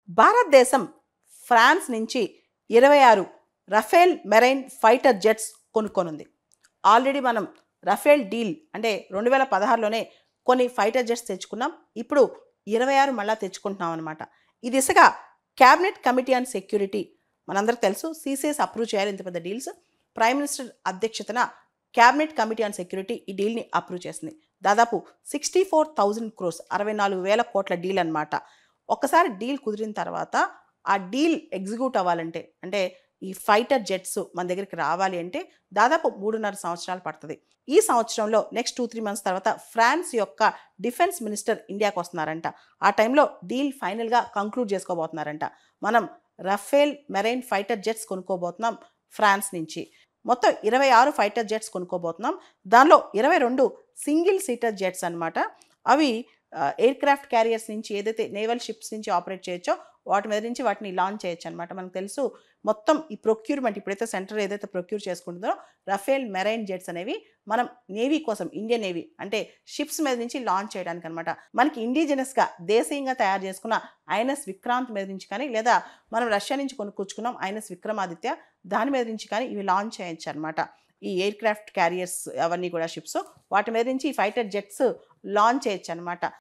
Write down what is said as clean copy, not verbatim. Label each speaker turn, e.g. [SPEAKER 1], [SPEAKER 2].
[SPEAKER 1] భారతదేశం ఫ్రాన్స్ నుంచి 26 Rafale marine fighter jets కొనుక్కొనుంది. ఆల్రెడీ మనం రఫేల్ డీల్ అంటే 2016లోనే కొన్ని ఫైటర్ జెట్స్ తెచ్చుకున్నాం. ఇప్పుడు 26 మళ్ళా తెచ్చుకుంటున్నాం అనమాట. ఈ దిశగా క్యాబినెట్ కమిటీ ఆన్ సెక్యూరిటీ మనందరికి తెలుసు సీసీఎస్ అప్రూవ్ చేయాలి ఇంత పెద్ద డీల్స్. ప్రైమ్ మినిస్టర్ అధ్యక్షతన క్యాబినెట్ కమిటీ ఆన్ సెక్యూరిటీ ఈ డీల్ని అప్రూవ్ చేసింది. దాదాపు 64,000 crores 64,000 కోట్ల డీల్ అనమాట. ఒక్కసారి డీల్ కుదిరిన తర్వాత ఆ డీల్ ఎగ్జిక్యూట్ అవ్వాలంటే అంటే ఈ ఫైటర్ జెట్స్ మన దగ్గరికి రావాలి అంటే దాదాపు 3.5 సంవత్సరాలు పడుతుంది. ఈ సంవత్సరంలో నెక్స్ట్ 2-3 మంత్స్ తర్వాత ఫ్రాన్స్ యొక్క డిఫెన్స్ మినిస్టర్ ఇండియాకు వస్తున్నారంట. ఆ టైంలో డీల్ ఫైనల్గా కంక్లూడ్ చేసుకోబోతున్నారంట. మనం రఫేల్ మెరైన్ ఫైటర్ జెట్స్ కొనుక్కోబోతున్నాం ఫ్రాన్స్ నుంచి. మొత్తం 26 ఫైటర్ జెట్స్ కొనుక్కోబోతున్నాం. దానిలో 22 సింగిల్ సీటర్ జెట్స్ అనమాట. అవి ఎయిర్ క్రాఫ్ట్ క్యారియర్స్ నుంచి ఏదైతే నేవల్ షిప్స్ నుంచి ఆపరేట్ చేయొచ్చో వాటి మీద నుంచి వాటిని లాంచ్ చేయొచ్చు అనమాట. మనకు తెలుసు మొత్తం ఈ ప్రొక్యూర్మెంట్ ఇప్పుడైతే సెంటర్ ఏదైతే ప్రొక్యూర్ చేసుకుంటుందో రఫేల్ మెరైన్ జెట్స్ అనేవి మనం నేవీ కోసం ఇండియన్ నేవీ అంటే షిప్స్ మీద నుంచి లాంచ్ చేయడానికి అనమాట. మనకి ఇండిజినస్గా దేశీయంగా తయారు చేసుకున్న ఐఎన్ఎస్ విక్రాంత్ మీద నుంచి కానీ లేదా మనం రష్యా నుంచి కొనుక్కొచ్చుకున్నాం ఐఎన్ఎస్ విక్రమాదిత్య దాని మీద నుంచి కానీ ఇవి లాంచ్ చేయొచ్చు అనమాట. ఈ ఎయిర్ క్రాఫ్ట్ క్యారియర్స్ అవన్నీ కూడా షిప్స్ వాటి మీద నుంచి ఈ ఫైటర్ జెట్స్ లాంచ్ చేయొచ్చు అనమాట.